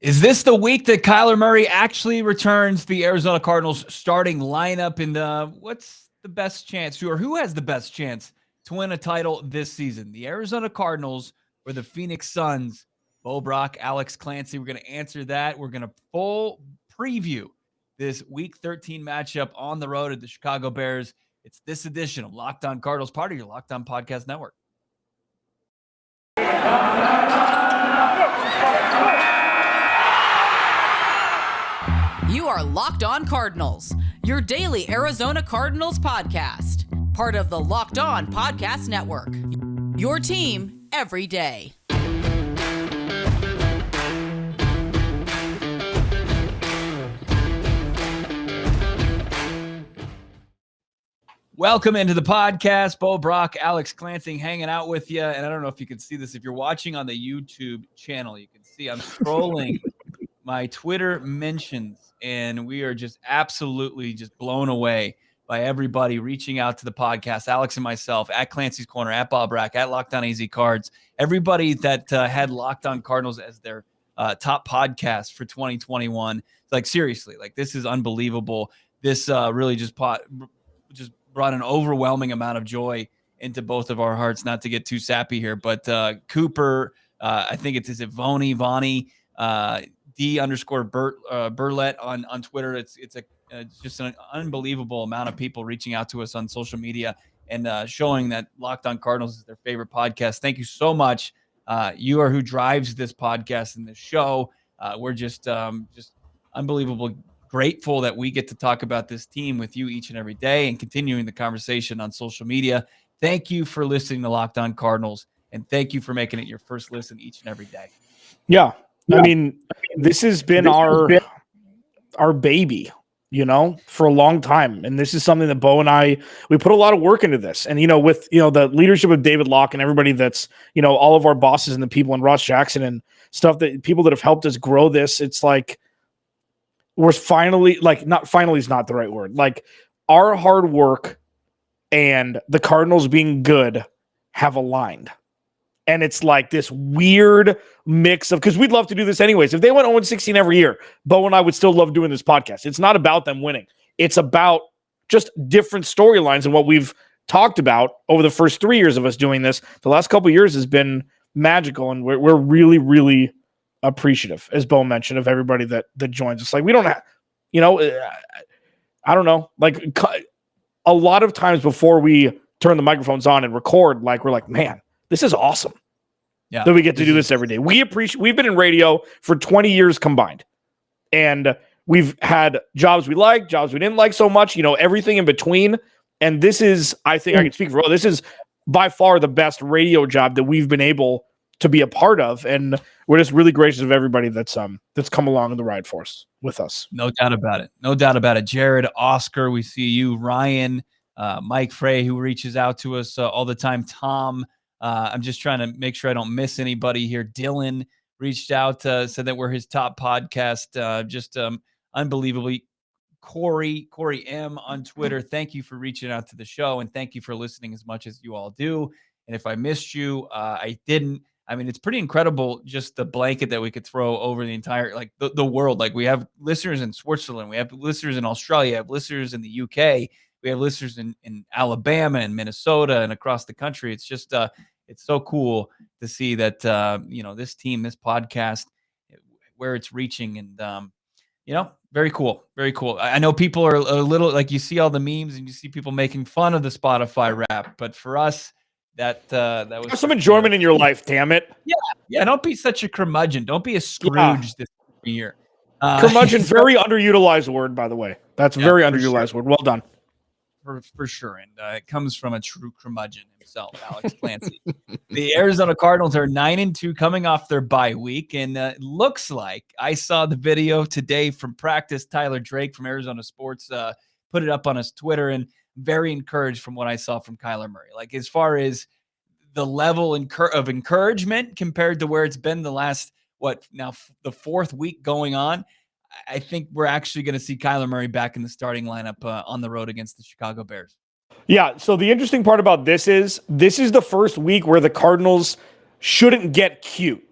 Is this the week that Kyler Murray actually returns the Arizona Cardinals starting lineup? And what's the best chance, or who has the best chance to win a title this season? The Arizona Cardinals or the Phoenix Suns? Bo Brock, Alex Clancy. We're going to answer that. We're going to full preview this Week 13 matchup on the road at the Chicago Bears. It's this edition of Locked On Cardinals, part of your Locked On Podcast Network. You are Locked On Cardinals, your daily Arizona Cardinals podcast. Part of the Locked On Podcast Network, your team every day. Welcome into the podcast. Bo Brock, Alex Clancy hanging out with you. And I don't know if you can see this. If you're watching on the YouTube channel, you can see I'm scrolling my Twitter mentions, and we are just absolutely just blown away by everybody reaching out to the podcast. Alex and myself, at Clancy's Corner, at Bob Brack, at Locked On AZCards, everybody that had Locked On Cardinals as their top podcast for 2021. Like, seriously, like, this is unbelievable. This really just brought an overwhelming amount of joy into both of our hearts. Not to get too sappy here, but Cooper, I think is it Vonnie, D_Burlett on Twitter. It's just an unbelievable amount of people reaching out to us on social media and showing that Locked On Cardinals is their favorite podcast. Thank you so much. You are who drives this podcast and this show. We're just unbelievable grateful that we get to talk about this team with you each and every day and continuing the conversation on social media. Thank you for listening to Locked On Cardinals, and thank you for making it your first listen each and every day. Yeah. I mean, this has been our baby, for a long time. And this is something that Bo and we put a lot of work into this. And, with, the leadership of David Locke and everybody that's, all of our bosses and the people and Ross Jackson and stuff, that people that have helped us grow this, it's like, we're finally, not finally is not the right word. Like, our hard work and the Cardinals being good have aligned. And it's like this weird mix of, because we'd love to do this anyways. If they went 0-16 every year, Bo and I would still love doing this podcast. It's not about them winning. It's about just different storylines. And what we've talked about over the first 3 years of us doing this, the last couple of years has been magical. And we're really, really appreciative, as Bo mentioned, of everybody that joins us. Like, we don't have, I don't know, like, a lot of times before we turn the microphones on and record, like, we're like, man, this is awesome. Yeah, that we get to do this every day. We've been in radio for 20 years combined, and we've had jobs we liked, jobs we didn't like so much, everything in between. And this is, I think I can speak for all, this is by far the best radio job that we've been able to be a part of. And we're just really gracious of everybody that's come along the ride for us with us. No doubt about it. No doubt about it. Jared, Oscar, we see you, Ryan, Mike Frey, who reaches out to us all the time. Tom, I'm just trying to make sure I don't miss anybody here. Dylan reached out, said that we're his top podcast. Just unbelievably. Corey M on Twitter, thank you for reaching out to the show, and thank you for listening as much as you all do. And if I missed you, I didn't. I mean, it's pretty incredible, just the blanket that we could throw over the entire, like, the world. Like, we have listeners in Switzerland, we have listeners in Australia, we have listeners in the UK, we have listeners in Alabama and Minnesota and across the country. It's just, it's so cool to see that, this team, this podcast, where it's reaching, and, very cool. Very cool. I know people are a little, like, you see all the memes and you see people making fun of the Spotify rap, but for us, that was have some enjoyment in your life, damn it. Yeah. Don't be such a curmudgeon. Don't be a Scrooge this year. Curmudgeon, very underutilized word, by the way. That's very underutilized word. Well done. For sure. And it comes from a true curmudgeon himself, Alex Clancy. The Arizona Cardinals are 9-2 coming off their bye week. And it looks like, I saw the video today from practice. Tyler Drake from Arizona Sports put it up on his Twitter, and very encouraged from what I saw from Kyler Murray. Like, as far as the level of encouragement compared to where it's been the last, the fourth week going on, I think we're actually going to see Kyler Murray back in the starting lineup on the road against the Chicago Bears. Yeah, so the interesting part about this is the first week where the Cardinals shouldn't get cute.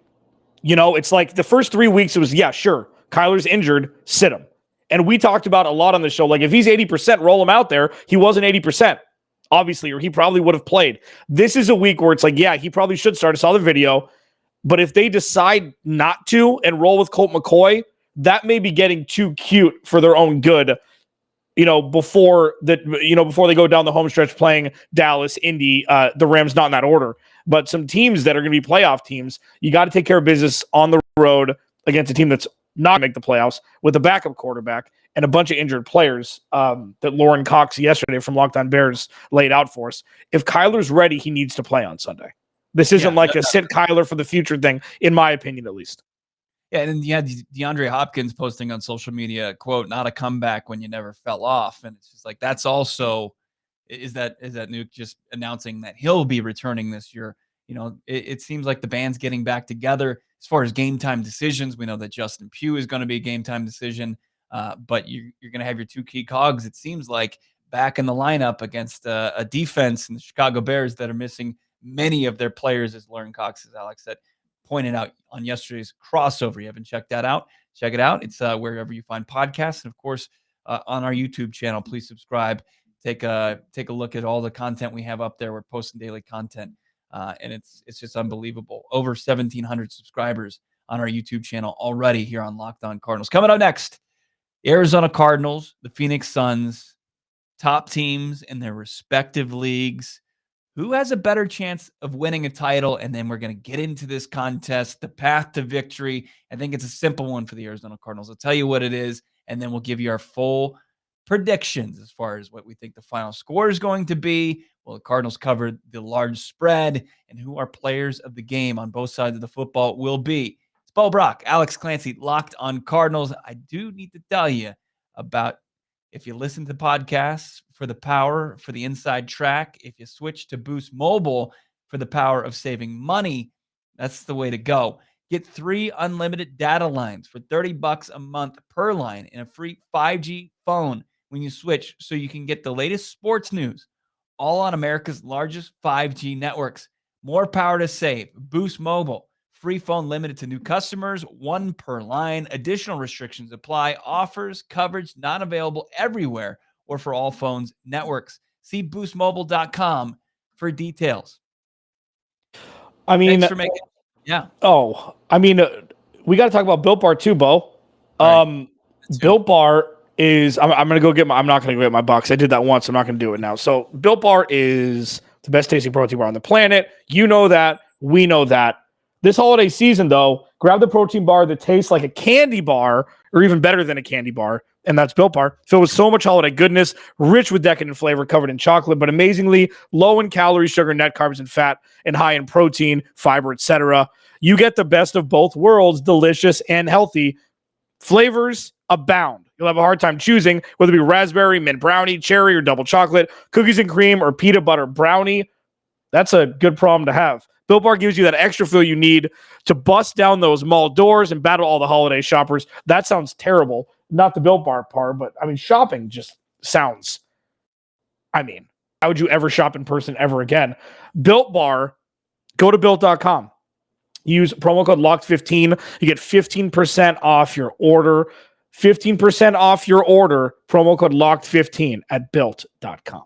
It's like the first 3 weeks, it was, yeah, sure, Kyler's injured, sit him. And we talked about a lot on the show, like if he's 80%, roll him out there. He wasn't 80%, obviously, or he probably would have played. This is a week where it's like, yeah, he probably should start. I saw the video. But if they decide not to and roll with Colt McCoy, that may be getting too cute for their own good, before they go down the home stretch playing Dallas, Indy, the Rams, not in that order. But some teams that are going to be playoff teams, you got to take care of business on the road against a team that's not going to make the playoffs with a backup quarterback and a bunch of injured players that Lauren Cox yesterday from Locked On Bears laid out for us. If Kyler's ready, he needs to play on Sunday. This isn't like a sit Kyler for the future thing, in my opinion, at least. Yeah, and then you had DeAndre Hopkins posting on social media, quote, "Not a comeback when you never fell off." And it's just like, that's also, is that Nuke just announcing that he'll be returning this year? It seems like the band's getting back together. As far as game time decisions, we know that Justin Pugh is going to be a game time decision, but you're going to have your two key cogs, it seems like, back in the lineup against a defense in the Chicago Bears that are missing many of their players, as Lauren Cox, as Alex said, pointed out on yesterday's crossover. You haven't checked that out? Check it out. It's wherever you find podcasts. And of course, on our YouTube channel, please subscribe. Take a look at all the content we have up there. We're posting daily content. And it's just unbelievable. Over 1,700 subscribers on our YouTube channel already here on Locked On Cardinals. Coming up next, Arizona Cardinals, the Phoenix Suns, top teams in their respective leagues. Who has a better chance of winning a title? And then we're going to get into this contest, the path to victory. I think it's a simple one for the Arizona Cardinals. I'll tell you what it is, and then we'll give you our full predictions as far as what we think the final score is going to be. Well, the Cardinals covered the large spread, and who our players of the game on both sides of the football will be. It's Bo Brock, Alex Clancy, Locked On Cardinals. I do need to tell you about, if you listen to podcasts for the power, for the inside track, if you switch to Boost Mobile for the power of saving money, that's the way to go. Get 3 unlimited data lines for $30 a month per line and a free 5G phone when you switch, so you can get the latest sports news all on America's largest 5G networks. More power to save. Boost Mobile. Free phone limited to new customers, 1 per line. Additional restrictions apply. Offers, coverage not available everywhere or for all phones networks. See boostmobile.com for details. I mean, thanks for making. Yeah. Oh, I mean, we got to talk about Built Bar too, Bo. Right. Built Bar is. I'm going to go get my. I'm not going to go get my box. I did that once. I'm not going to do it now. So Built Bar is the best tasting protein bar on the planet. You know that. We know that. This holiday season, though, grab the protein bar that tastes like a candy bar, or even better than a candy bar, and that's Built Bar. Filled with so much holiday goodness, rich with decadent flavor, covered in chocolate, but amazingly low in calories, sugar, net carbs, and fat, and high in protein, fiber, etc. You get the best of both worlds, delicious and healthy. Flavors abound. You'll have a hard time choosing, whether it be raspberry, mint brownie, cherry, or double chocolate, cookies and cream, or peanut butter brownie. That's a good problem to have. Built Bar gives you that extra feel you need to bust down those mall doors and battle all the holiday shoppers. That sounds terrible. Not the Built Bar part, but I mean, shopping just sounds, how would you ever shop in person ever again? Built Bar, go to Built.com. Use promo code LOCKED15. You get 15% off your order. 15% off your order. Promo code LOCKED15 at Built.com.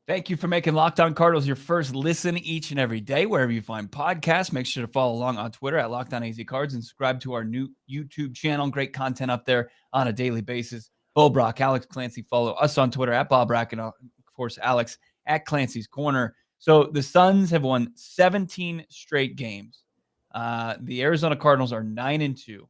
Thank you for making Locked On Cardinals your first listen each and every day, wherever you find podcasts. Make sure to follow along on Twitter at Locked On AZCards and subscribe to our new YouTube channel. Great content up there on a daily basis. Bo Brock, Alex Clancy, follow us on Twitter at Bob Brack, and of course, Alex at Clancy's Corner. So the Suns have won 17 straight games. The Arizona Cardinals are 9-2.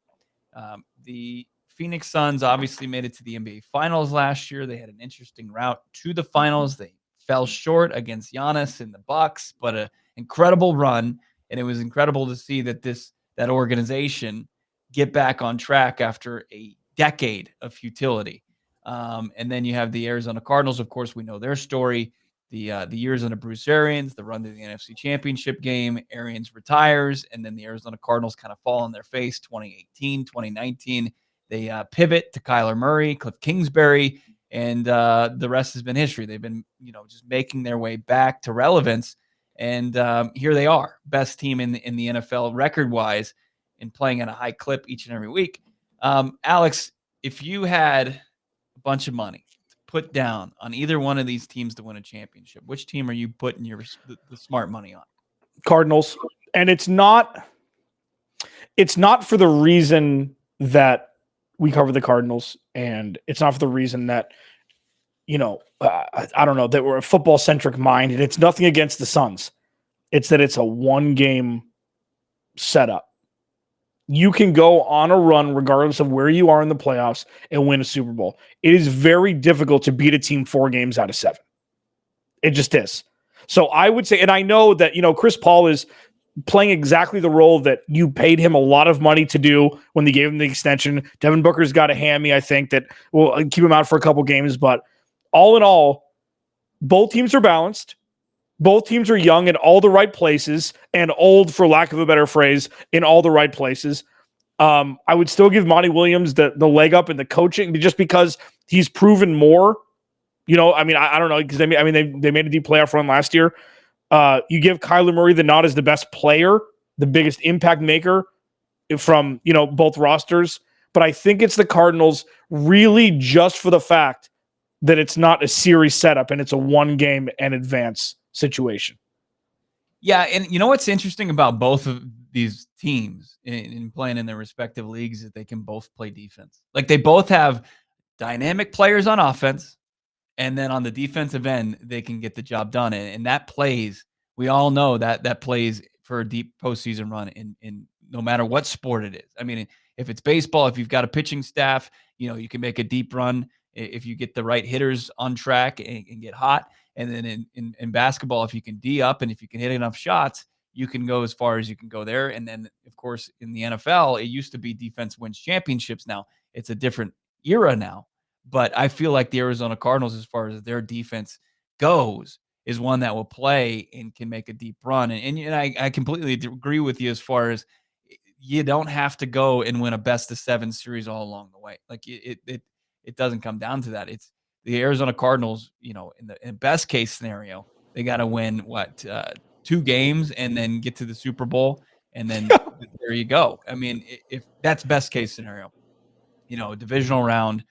The Phoenix Suns obviously made it to the NBA Finals last year. They had an interesting route to the finals. They fell short against Giannis in the Bucks, but an incredible run, and it was incredible to see that organization get back on track after a decade of futility. And then you have the Arizona Cardinals. Of course, we know their story. The years under Bruce Arians, the run to the NFC Championship game, Arians retires, and then the Arizona Cardinals kind of fall on their face. 2018, 2019, they pivot to Kyler Murray, Cliff Kingsbury, and the rest has been history. They've been, just making their way back to relevance. And here they are, best team in the NFL record-wise and playing at a high clip each and every week. Alex, if you had a bunch of money to put down on either one of these teams to win a championship, which team are you putting the smart money on? Cardinals. And it's not for the reason that we cover the Cardinals, and it's not for the reason that, I don't know, that we're a football-centric mind, and it's nothing against the Suns. It's that it's a one-game setup. You can go on a run regardless of where you are in the playoffs and win a Super Bowl. It is very difficult to beat a team 4 games out of 7. It just is. So I would say, and I know that, Chris Paul is playing exactly the role that you paid him a lot of money to do when they gave him the extension. Devin Booker's got a hammy, I think, that will keep him out for a couple games. But all in all, both teams are balanced. Both teams are young in all the right places and old, for lack of a better phrase, in all the right places. I would still give Monty Williams the leg up in the coaching just because he's proven more. I don't know, because they made a deep playoff run last year. You give Kyler Murray the nod as the best player, the biggest impact maker from, both rosters. But I think it's the Cardinals really just for the fact that it's not a series setup and it's a one game and advance situation. Yeah, and what's interesting about both of these teams in playing in their respective leagues is they can both play defense. Like, they both have dynamic players on offense, and then on the defensive end, they can get the job done. And that plays, we all know that plays for a deep postseason run in no matter what sport it is. I mean, if it's baseball, if you've got a pitching staff, you can make a deep run if you get the right hitters on track and get hot. And then in basketball, if you can D up and if you can hit enough shots, you can go as far as you can go there. And then, of course, in the NFL, it used to be defense wins championships. Now it's a different era now. But I feel like the Arizona Cardinals, as far as their defense goes, is one that will play and can make a deep run. And I completely agree with you as far as you don't have to go and win a best-of-7 series all along the way. Like, it doesn't come down to that. It's the Arizona Cardinals, in the best case scenario, they got to win 2 games and then get to the Super Bowl, and then there you go. I mean, if that's best case scenario, divisional round,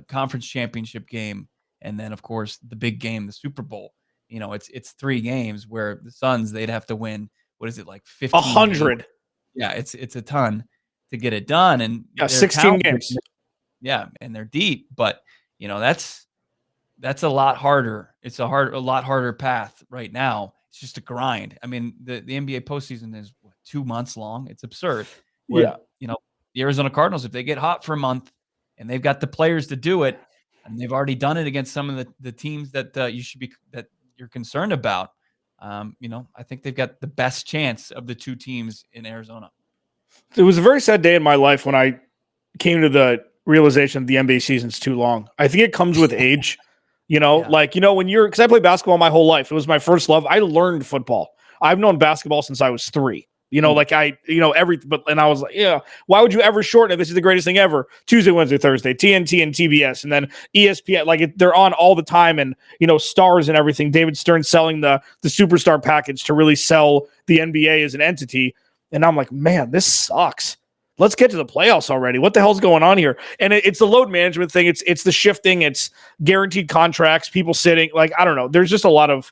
conference championship game, and then of course the big game, the Super Bowl. It's 3 games where the Suns, they'd have to win. What is it, like 100? Yeah, it's a ton to get it done, and 16 games. Yeah, and they're deep, but that's a lot harder. It's a lot harder path right now. It's just a grind. I mean, the NBA postseason is 2 months long. It's absurd. Where, the Arizona Cardinals, if they get hot for a month and they've got the players to do it, and they've already done it against some of the teams that that you're concerned about, I think they've got the best chance of the 2 teams in Arizona. It was a very sad day in my life when I came to the realization that the NBA season's too long. I think it comes with age, because I played basketball my whole life. It was my first love. I learned football. I've known basketball since I was 3. Everything. And I was like, why would you ever shorten it? This is the greatest thing ever. Tuesday, Wednesday, Thursday, TNT and TBS, and then ESPN. They're on all the time, and stars and everything. David Stern selling the superstar package to really sell the NBA as an entity. And I'm like, man, this sucks. Let's get to the playoffs already. What the hell's going on here? And it's the load management thing. It's the shifting. It's guaranteed contracts. People sitting. I don't know. There's just a lot of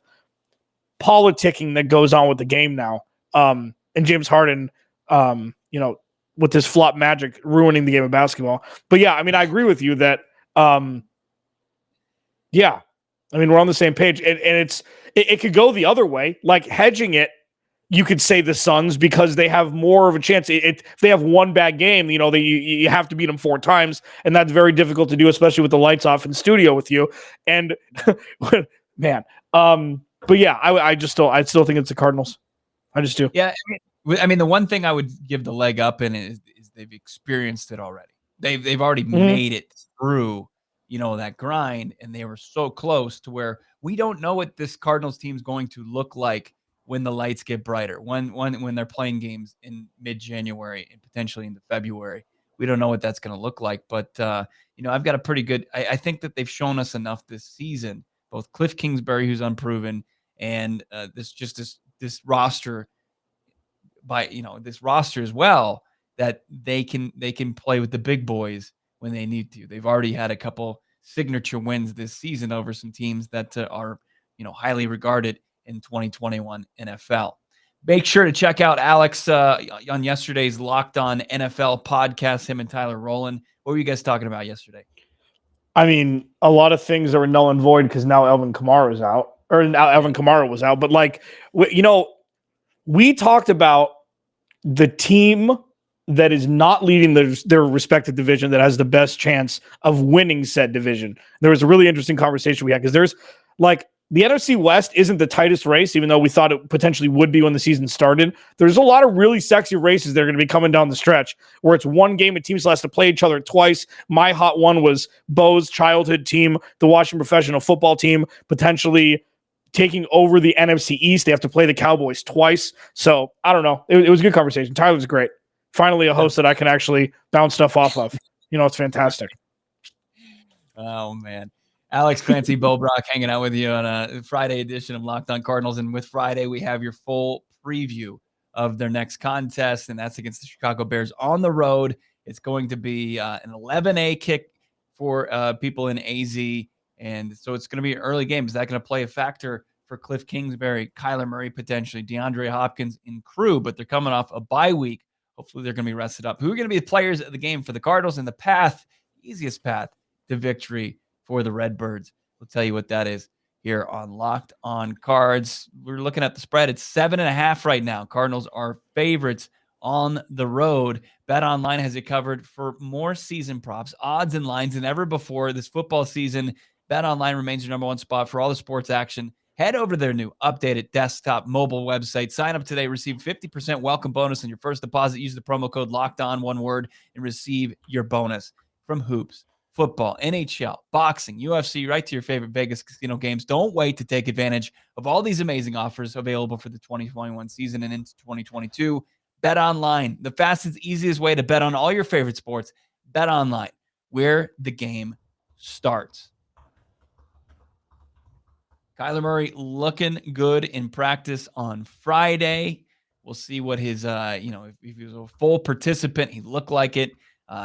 politicking that goes on with the game now. And James Harden, with his flop magic ruining the game of basketball. But yeah, I mean, I agree with you that, we're on the same page. And it could go the other way. Like, hedging it, you could say the Suns, because they have more of a chance. If they have one bad game, you have to beat them 4 times, and that's very difficult to do, especially with the lights off in the studio with you. And man, but yeah, I still think it's the Cardinals. I just do. Yeah, I mean, the one thing I would give the leg up in is they've experienced it already. They've already made it through, that grind, and they were so close to where we don't know what this Cardinals team's going to look like when the lights get brighter, when they're playing games in mid-January and potentially into February. We don't know what that's going to look like, but I've got a pretty good. I think that they've shown us enough this season. Both Cliff Kingsbury, who's unproven, and this this roster this roster as well, that they can play with the big boys when they need to. They've already had a couple signature wins this season over some teams that are highly regarded in 2021 NFL. Make sure to check out Alex on yesterday's Locked On NFL podcast, him and Tyler Rowland. What were you guys talking about yesterday? I mean, a lot of things that were null and void because now Alvin Kamara was out. But we talked about the team that is not leading their respective division that has the best chance of winning said division. There was a really interesting conversation we had because there's the NFC West isn't the tightest race, even though we thought it potentially would be when the season started. There's a lot of really sexy races that are going to be coming down the stretch where it's one game and teams still has to play each other twice. My hot one was Bo's childhood team, the Washington Professional Football Team, potentially taking over the NFC East. They have to play the Cowboys twice. So I don't know. It was a good conversation. Tyler's great. Finally, a host that I can actually bounce stuff off of. It's fantastic. Oh, man. Alex Clancy, Bo Brock hanging out with you on a Friday edition of Locked On Cardinals. And with Friday, we have your full preview of their next contest, and that's against the Chicago Bears on the road. It's going to be an 11 kick for people in AZ, and so it's going to be an early game. Is that going to play a factor for Cliff Kingsbury, Kyler Murray, potentially DeAndre Hopkins and crew? But they're coming off a bye week. Hopefully they're going to be rested up. Who are going to be the players of the game for the Cardinals and the easiest path to victory for the Redbirds? We'll tell you what that is here on Locked On Cards. We're looking at the spread. It's 7.5 right now. Cardinals are favorites on the road. BetOnline has it covered for more season props, odds, and lines than ever before this football season. BetOnline remains your number one spot for all the sports action. Head over to their new updated desktop mobile website. Sign up today. Receive 50% welcome bonus on your first deposit. Use the promo code LOCKEDON, one word, and receive your bonus from hoops, football, NHL, boxing, UFC, right to your favorite Vegas casino games. Don't wait to take advantage of all these amazing offers available for the 2021 season and into 2022. Bet online, the fastest, easiest way to bet on all your favorite sports. Bet online, where the game starts. Kyler Murray looking good in practice on Friday. We'll see what his, if he was a full participant, he looked like it.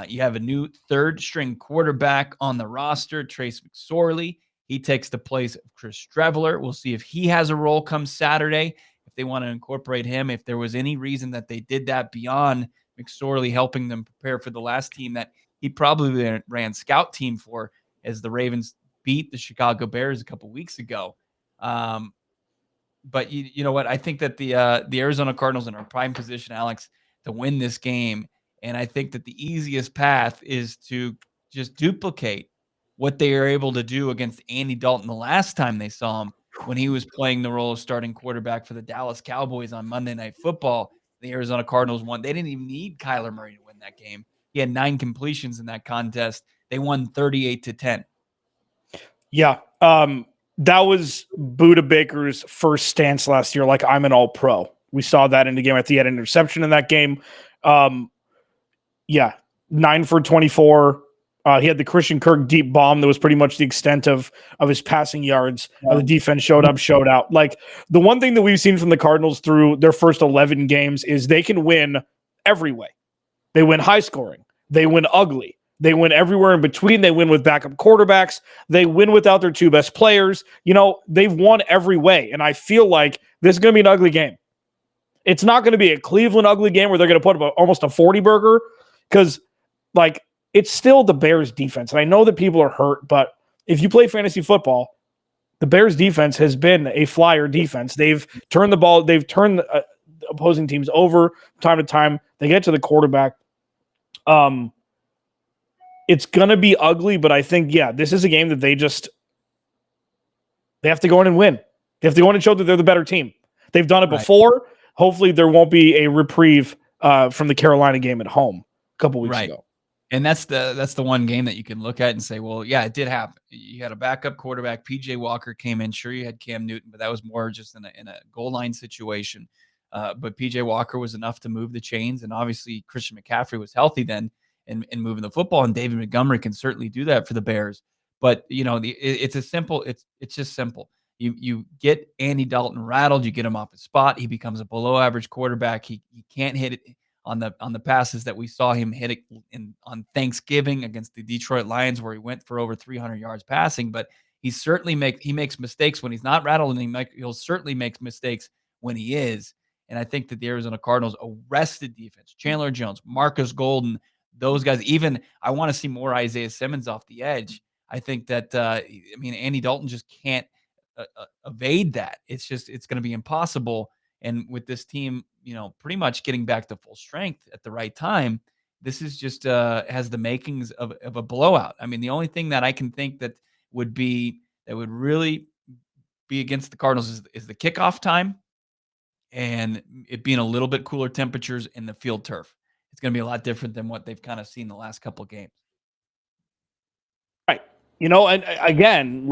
You have a new third-string quarterback on the roster, Trace McSorley. He takes the place of Chris Streveler. We'll see if he has a role come Saturday, if they want to incorporate him, if there was any reason that they did that beyond McSorley helping them prepare for the last team that he probably ran scout team for as the Ravens beat the Chicago Bears a couple weeks ago. But you know what? I think that the Arizona Cardinals are in a prime position, Alex, to win this game. And I think that the easiest path is to just duplicate what they were able to do against Andy Dalton the last time they saw him when he was playing the role of starting quarterback for the Dallas Cowboys on Monday Night Football. The Arizona Cardinals won. They didn't even need Kyler Murray to win that game. He had 9 completions in that contest. They won 38-10. Yeah. That was Budda Baker's first stance last year. Like, I'm an all-pro. We saw that in the game. I think he had an interception in that game. 9 for 24. He had the Christian Kirk deep bomb that was pretty much the extent of his passing yards. The defense showed out. Like, the one thing that we've seen from the Cardinals through their first 11 games is they can win every way. They win high scoring. They win ugly. They win everywhere in between. They win with backup quarterbacks. They win without their 2 best players. They've won every way. And I feel like this is going to be an ugly game. It's not going to be a Cleveland ugly game where they're going to put up almost a 40 burger because, it's still the Bears defense. And I know that people are hurt, but if you play fantasy football, the Bears defense has been a flyer defense. They've turned the ball. They've turned the opposing teams over time to time. They get to the quarterback. It's going to be ugly, but I think, this is a game that they have to go in and win. They have to go in and show that they're the better team. They've done it before. Hopefully there won't be a reprieve from the Carolina game at home a couple weeks ago. And that's the one game that you can look at and say, well, yeah, it did happen. You had a backup quarterback. PJ Walker came in. Sure, you had Cam Newton, but that was more just in a goal line situation. But PJ Walker was enough to move the chains. And obviously Christian McCaffrey was healthy then and moving the football. And David Montgomery can certainly do that for the Bears. But, it's just simple. You get Andy Dalton rattled, you get him off his spot, he becomes a below average quarterback. He can't hit it on the passes that we saw him hit it on Thanksgiving against the Detroit Lions, where he went for over 300 yards passing. But he makes mistakes when he's not rattled, and he'll certainly make mistakes when he is. And I think that the Arizona Cardinals arrested defense. Chandler Jones, Marcus Golden, those guys. Even I want to see more Isaiah Simmons off the edge. I think that Andy Dalton just can't evade that. It's going to be impossible. And with this team, pretty much getting back to full strength at the right time, this is just has the makings of a blowout. I mean, the only thing that I can think that would really be against the Cardinals is the kickoff time and it being a little bit cooler temperatures in the field turf. It's going to be a lot different than what they've kind of seen the last couple of games. Right. And again,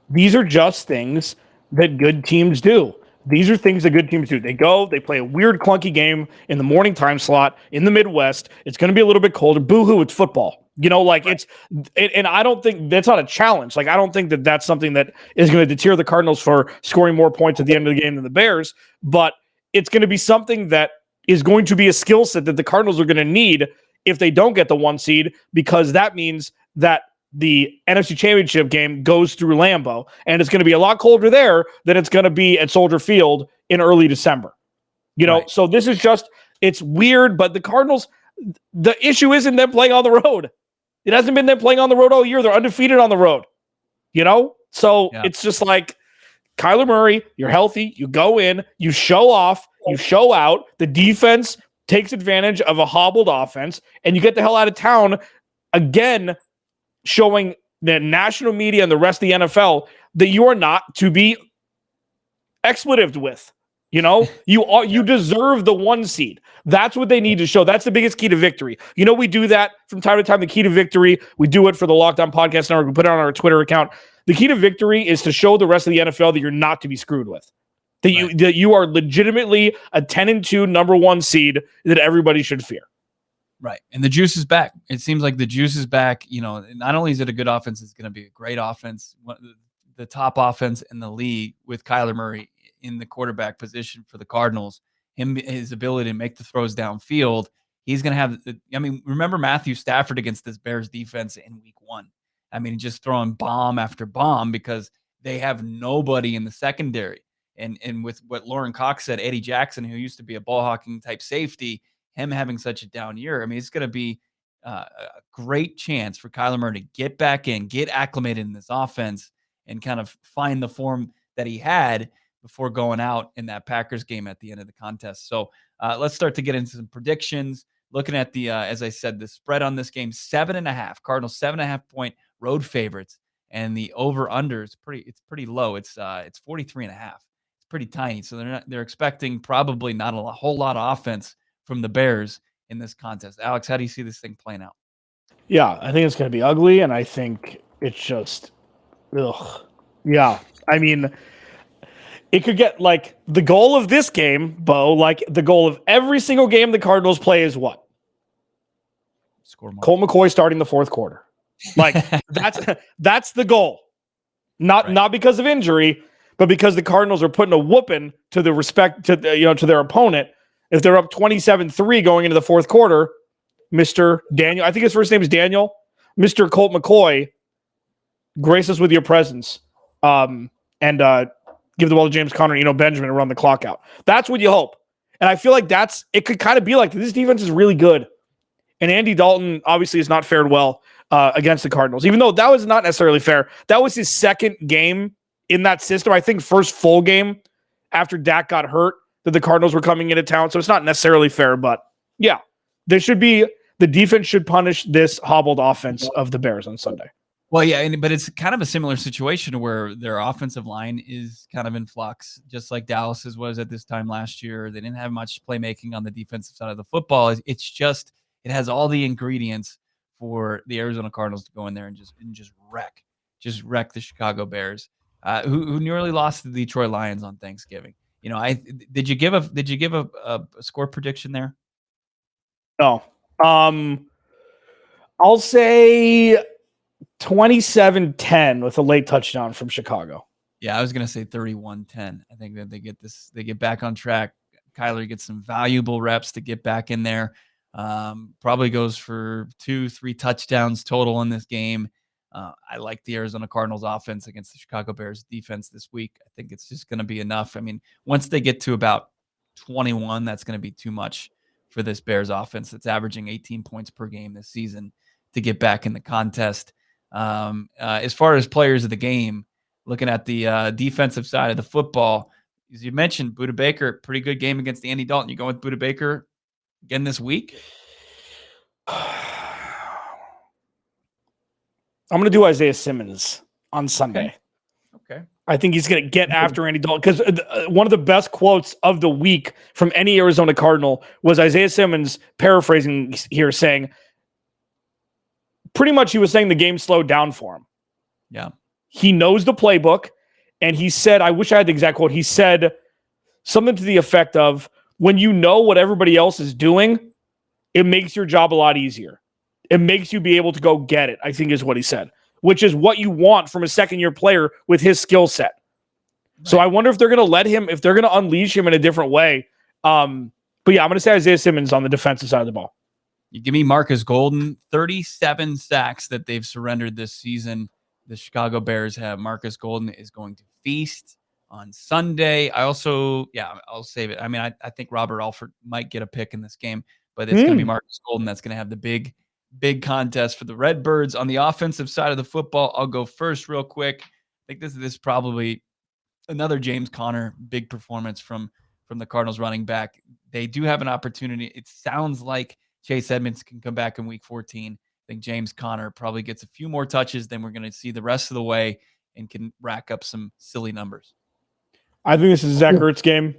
these are just things that good teams do. These are things that good teams do. They play a weird, clunky game in the morning time slot in the Midwest. It's going to be a little bit colder. Boo-hoo, it's football. And I don't think that's not a challenge. I don't think that that's something that is going to deter the Cardinals for scoring more points at the end of the game than the Bears, but it's going to be something that is going to be a skill set that the Cardinals are going to need if they don't get the 1 seed, because that means that the NFC Championship game goes through Lambeau, and it's going to be a lot colder there than it's going to be at Soldier Field in early December. Right. So this is it's weird, but the Cardinals, the issue isn't them playing on the road. It hasn't been them playing on the road all year. They're undefeated on the road, So It's just Kyler Murray, you're healthy, you go in, you show off, you show out, the defense takes advantage of a hobbled offense, and you get the hell out of town again, showing the national media and the rest of the NFL that you are not to be expletived with. You deserve the 1 seed. That's what they need to show. That's the biggest key to victory. We do that from time to time. The key to victory, we do it for the Locked On Podcast Network. We put it on our Twitter account. The key to victory is to show the rest of the NFL that you're not to be screwed with. That you are legitimately a 10-2 number 1 seed that everybody should fear. Right. And the juice is back. It seems like the juice is back. Not only is it a good offense, it's going to be a great offense. The top offense in the league with Kyler Murray in the quarterback position for the Cardinals, his ability to make the throws downfield. He's going to have, remember Matthew Stafford against this Bears defense in week 1. Just throwing bomb after bomb because they have nobody in the secondary. And with what Lauren Cox said, Eddie Jackson, who used to be a ball hawking type safety, him having such a down year. It's going to be a great chance for Kyler Murray to get back in, get acclimated in this offense, and kind of find the form that he had before going out in that Packers game at the end of the contest. So let's start to get into some predictions. Looking at the, as I said, the spread on this game, 7.5. Cardinals 7.5 point road favorites, and the over under is pretty low. It's 43.5. It's pretty tiny. So they're expecting probably not a whole lot of offense from the Bears in this contest. Alex, how do you see this thing playing out? Yeah, I think it's going to be ugly, and I think it's just, ugh. Yeah, it could get the goal of this game, Bo, the goal of every single game the Cardinals play is what? Score more. Colt McCoy starting the fourth quarter. That's the goal. Not because of injury, but because the Cardinals are putting a whooping to the respect to their opponent. If they're up 27-3 going into the fourth quarter, Mr. Daniel, I think his first name is Daniel, Mr. Colt McCoy, grace us with your presence, and give the ball to James Conner, Benjamin, and run the clock out. That's what you hope. And I feel like it could kind of be like this defense is really good. And Andy Dalton obviously has not fared well against the Cardinals, even though that was not necessarily fair. That was his second game in that system. I think first full game after Dak got hurt that the Cardinals were coming into town. So it's not necessarily fair, but yeah, the defense should punish this hobbled offense of the Bears on Sunday. Well, yeah, but it's kind of a similar situation where their offensive line is kind of in flux, just like Dallas's was at this time last year. They didn't have much playmaking on the defensive side of the football. It's just, it has all the ingredients for the Arizona Cardinals to go in there and just wreck the Chicago Bears, who nearly lost to the Detroit Lions on Thanksgiving. Did you give a score prediction there? No. I'll say 27-10 with a late touchdown from Chicago. Yeah, I was going to say 31-10. I think that they get back on track. Kyler gets some valuable reps to get back in there. Probably goes for 2-3 touchdowns total in this game. I like the Arizona Cardinals offense against the Chicago Bears defense this week. I think it's just going to be enough. I mean, once they get to about 21, that's going to be too much for this Bears offense. It's averaging 18 points per game this season to get back in the contest. As far as players of the game, looking at the defensive side of the football, as you mentioned, Budda Baker, pretty good game against Andy Dalton. You going with Budda Baker again this week? I'm going to do Isaiah Simmons on Sunday. Okay. I think he's going to get after Andy Dalton because one of the best quotes of the week from any Arizona Cardinal was Isaiah Simmons, paraphrasing here, saying, pretty much he was saying the game slowed down for him. Yeah. He knows the playbook, and he said, I wish I had the exact quote. He said something to the effect of, when you know what everybody else is doing, it makes your job a lot easier. It makes you be able to go get it, I think is what he said, which is what you want from a second-year player with his skill set. Right. So I wonder if they're going to let him, if they're going to unleash him in a different way. But yeah, I'm going to say Isaiah Simmons on the defensive side of the ball. You give me Marcus Golden, 37 sacks that they've surrendered this season. The Chicago Bears have. Marcus Golden is going to feast on Sunday. I'll save it. I mean, I think Robert Alford might get a pick in this game, but it's going to be Marcus Golden that's going to have the big contest for the Redbirds. On the offensive side of the football, I'll go first real quick. I think this is probably another James Conner big performance from the Cardinals running back. They do have an opportunity. It sounds like Chase Edmonds can come back in week 14. I think James Conner probably gets a few more touches than we're going to see the rest of the way and can rack up some silly numbers. I think this is Zach Ertz game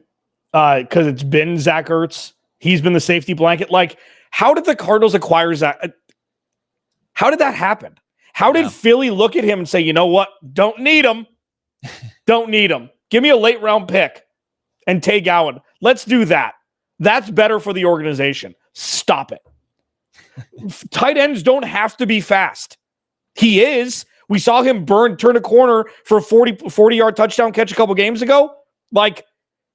because it's been Zach Ertz. He's been the safety blanket. Like, how did the Cardinals acquire Zach? How did that happen? How did Philly look at him and say, you know what? Don't need him. Don't need him. Give me a late round pick and Tay Gowan. Let's do that. That's better for the organization. Stop it. Tight ends don't have to be fast. He is. We saw him turn a corner for a 40-yard touchdown catch a couple games ago. Like,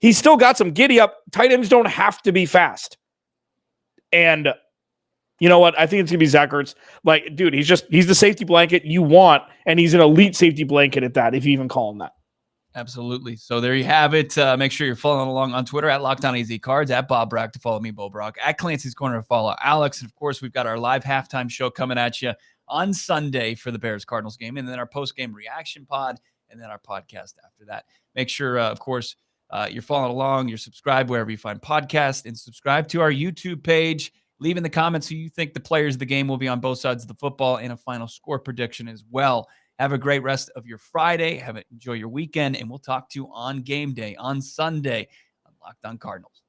he's still got some giddy up. Tight ends don't have to be fast. And you know what? I think it's going to be Zach Ertz. Like, dude, he's the safety blanket you want, and he's an elite safety blanket at that, if you even call him that. Absolutely. So there you have it. Make sure you're following along on Twitter at Locked On AZCards, at Bob Brack to follow me, Bo Brock, at Clancy's Corner to follow Alex. And of course, we've got our live halftime show coming at you on Sunday for the Bears-Cardinals game, and then our post-game reaction pod, and then our podcast after that. Make sure, of course, you're following along, you're subscribed wherever you find podcasts, and subscribe to our YouTube page. Leave in the comments who you think the players of the game will be on both sides of the football, and a final score prediction as well. Have a great rest of your Friday. Enjoy your weekend, and we'll talk to you on game day on Sunday on Locked On Cardinals.